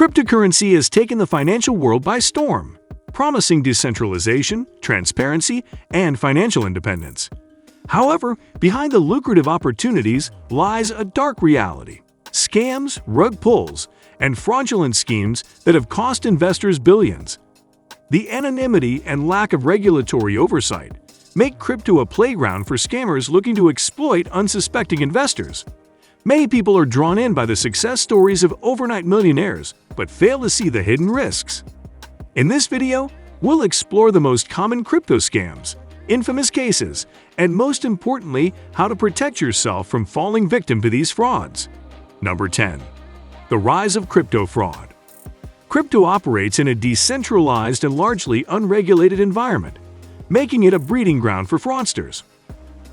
Cryptocurrency has taken the financial world by storm, promising decentralization, transparency, and financial independence. However, behind the lucrative opportunities lies a dark reality: scams, rug pulls, and fraudulent schemes that have cost investors billions. The anonymity and lack of regulatory oversight make crypto a playground for scammers looking to exploit unsuspecting investors. Many people are drawn in by the success stories of overnight millionaires, but fail to see the hidden risks. In this video, we'll explore the most common crypto scams, infamous cases, and most importantly, how to protect yourself from falling victim to these frauds. Number 10. The rise of crypto fraud. Crypto operates in a decentralized and largely unregulated environment, making it a breeding ground for fraudsters.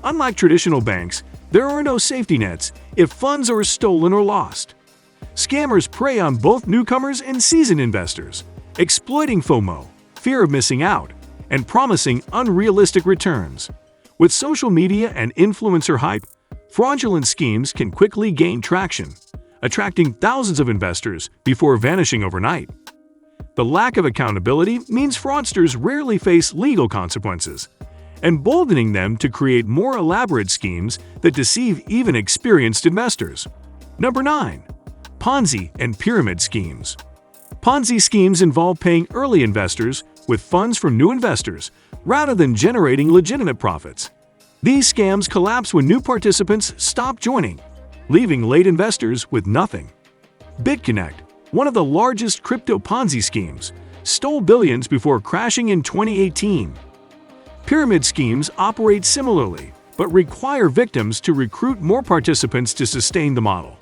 Unlike traditional banks, there are no safety nets if funds are stolen or lost. Scammers prey on both newcomers and seasoned investors, exploiting FOMO, fear of missing out, and promising unrealistic returns. With social media and influencer hype, fraudulent schemes can quickly gain traction, attracting thousands of investors before vanishing overnight. The lack of accountability means fraudsters rarely face legal consequences, emboldening them to create more elaborate schemes that deceive even experienced investors. Number 9. Ponzi and pyramid schemes. Ponzi schemes involve paying early investors with funds from new investors rather than generating legitimate profits. These scams collapse when new participants stop joining, leaving late investors with nothing. BitConnect, one of the largest crypto Ponzi schemes, stole billions before crashing in 2018. Pyramid schemes operate similarly, but require victims to recruit more participants to sustain the model.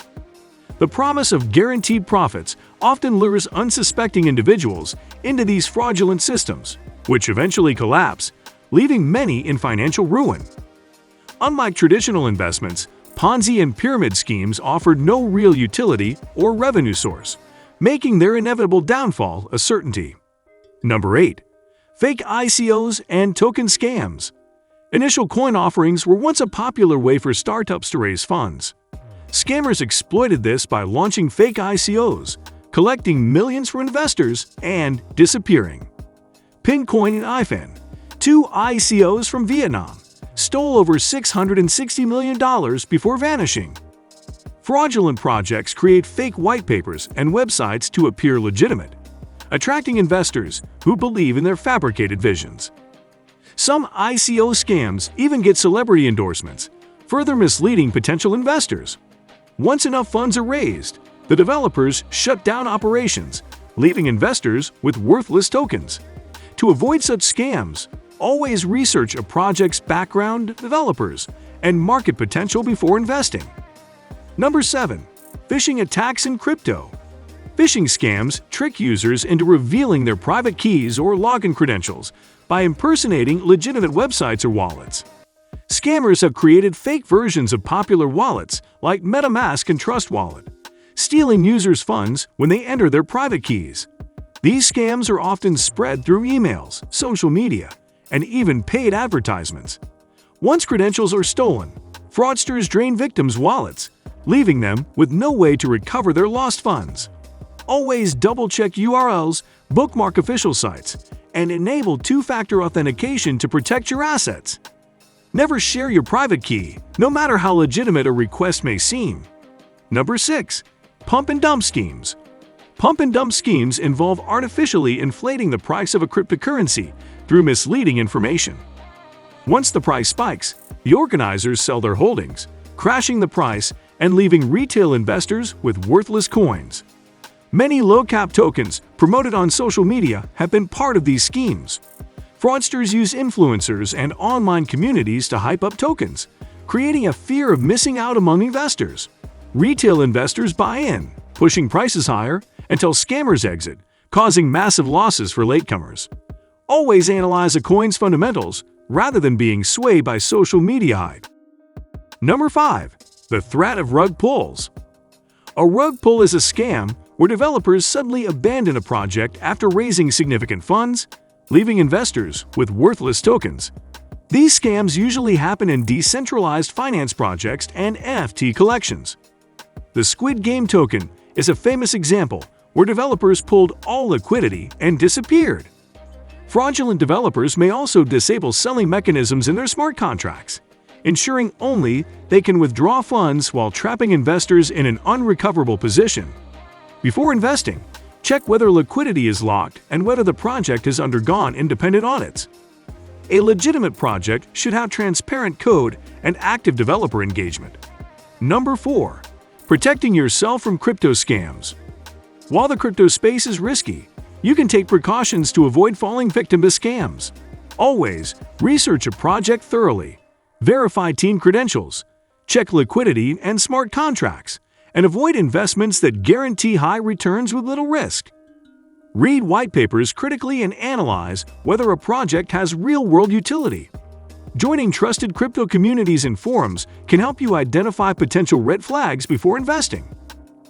The promise of guaranteed profits often lures unsuspecting individuals into these fraudulent systems, which eventually collapse, leaving many in financial ruin. Unlike traditional investments, Ponzi and pyramid schemes offered no real utility or revenue source, making their inevitable downfall a certainty. Number 8. Fake ICOs and token scams. Initial coin offerings were once a popular way for startups to raise funds. Scammers exploited this by launching fake ICOs, collecting millions from investors, and disappearing. Pincoin and iFan, two ICOs from Vietnam, stole over $660 million before vanishing. Fraudulent projects create fake white papers and websites to appear legitimate, attracting investors who believe in their fabricated visions. Some ICO scams even get celebrity endorsements, further misleading potential investors. Once enough funds are raised, the developers shut down operations, leaving investors with worthless tokens. To avoid such scams, always research a project's background, developers, and market potential before investing. Number 7. Phishing attacks in crypto. Phishing scams trick users into revealing their private keys or login credentials by impersonating legitimate websites or wallets. Scammers have created fake versions of popular wallets like MetaMask and Trust Wallet, stealing users' funds when they enter their private keys. These scams are often spread through emails, social media, and even paid advertisements. Once credentials are stolen, fraudsters drain victims' wallets, leaving them with no way to recover their lost funds. Always double-check URLs, bookmark official sites, and enable two-factor authentication to protect your assets. Never share your private key, no matter how legitimate a request may seem. Number 6. Pump and dump schemes. Pump and dump schemes involve artificially inflating the price of a cryptocurrency through misleading information. Once the price spikes, the organizers sell their holdings, crashing the price and leaving retail investors with worthless coins. Many low-cap tokens promoted on social media have been part of these schemes. Fraudsters use influencers and online communities to hype up tokens, creating a fear of missing out among investors. Retail investors buy in, pushing prices higher until scammers exit, causing massive losses for latecomers. Always analyze a coin's fundamentals rather than being swayed by social media hype. Number 5. The threat of rug pulls. A rug pull is a scam where developers suddenly abandon a project after raising significant funds, leaving investors with worthless tokens. These scams usually happen in decentralized finance projects and NFT collections. The Squid Game token is a famous example where developers pulled all liquidity and disappeared. Fraudulent developers may also disable selling mechanisms in their smart contracts, ensuring only they can withdraw funds while trapping investors in an unrecoverable position. Before investing, check whether liquidity is locked and whether the project has undergone independent audits. A legitimate project should have transparent code and active developer engagement. Number 4. Protecting yourself from crypto scams. While the crypto space is risky, you can take precautions to avoid falling victim to scams. Always research a project thoroughly, verify team credentials, check liquidity and smart contracts, and avoid investments that guarantee high returns with little risk. Read white papers critically and analyze whether a project has real-world utility. Joining trusted crypto communities and forums can help you identify potential red flags before investing.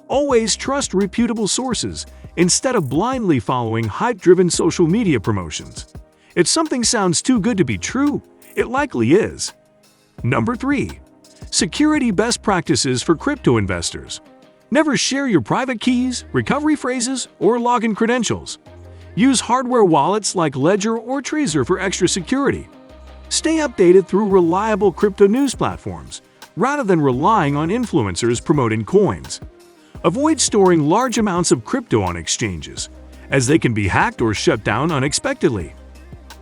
Always trust reputable sources instead of blindly following hype-driven social media promotions. If something sounds too good to be true, it likely is. Number 3. Security best practices for crypto investors. Never share your private keys, recovery phrases, or login credentials. Use hardware wallets like Ledger or Trezor for extra security. Stay updated through reliable crypto news platforms, rather than relying on influencers promoting coins. Avoid storing large amounts of crypto on exchanges, as they can be hacked or shut down unexpectedly.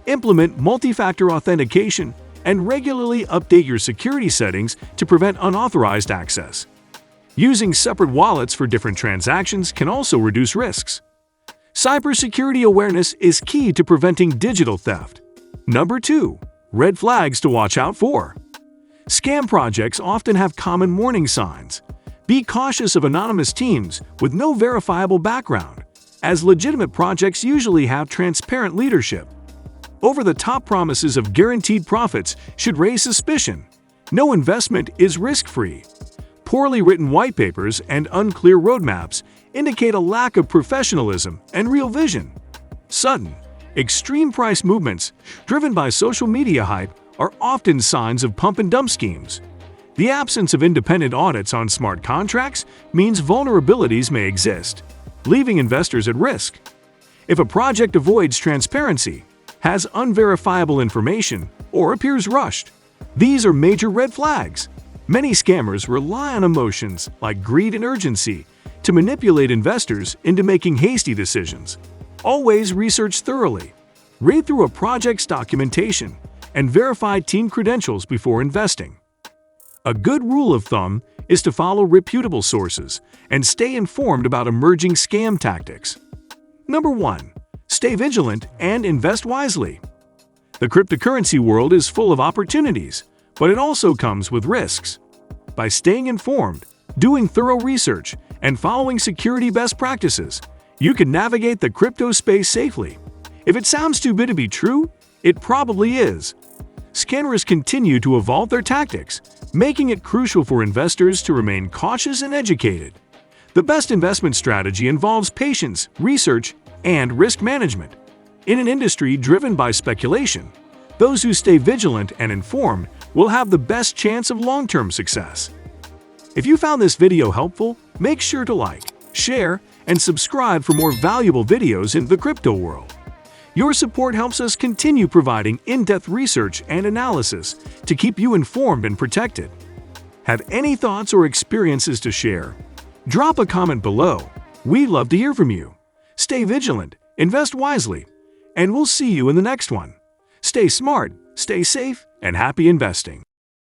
Implement multi-factor authentication and regularly update your security settings to prevent unauthorized access. Using separate wallets for different transactions can also reduce risks. Cybersecurity awareness is key to preventing digital theft. Number 2. Red flags to watch out for. Scam projects often have common warning signs. Be cautious of anonymous teams with no verifiable background, as legitimate projects usually have transparent leadership. Over-the-top promises of guaranteed profits should raise suspicion. No investment is risk-free. Poorly written white papers and unclear roadmaps indicate a lack of professionalism and real vision. Sudden, extreme price movements driven by social media hype are often signs of pump-and-dump schemes. The absence of independent audits on smart contracts means vulnerabilities may exist, leaving investors at risk. If a project avoids transparency, has unverifiable information, or appears rushed, these are major red flags. Many scammers rely on emotions like greed and urgency to manipulate investors into making hasty decisions. Always research thoroughly. Read through a project's documentation and verify team credentials before investing. A good rule of thumb is to follow reputable sources and stay informed about emerging scam tactics. Number 1. Stay vigilant and invest wisely. The cryptocurrency world is full of opportunities, but it also comes with risks. By staying informed, doing thorough research, and following security best practices, you can navigate the crypto space safely. If it sounds too good to be true, it probably is. Scammers continue to evolve their tactics, making it crucial for investors to remain cautious and educated. The best investment strategy involves patience, research, and risk management. In an industry driven by speculation, those who stay vigilant and informed will have the best chance of long-term success. If you found this video helpful, make sure to like, share, and subscribe for more valuable videos in the crypto world. Your support helps us continue providing in-depth research and analysis to keep you informed and protected. Have any thoughts or experiences to share? Drop a comment below. We'd love to hear from you. Stay vigilant, invest wisely, and we'll see you in the next one. Stay smart, stay safe, and happy investing.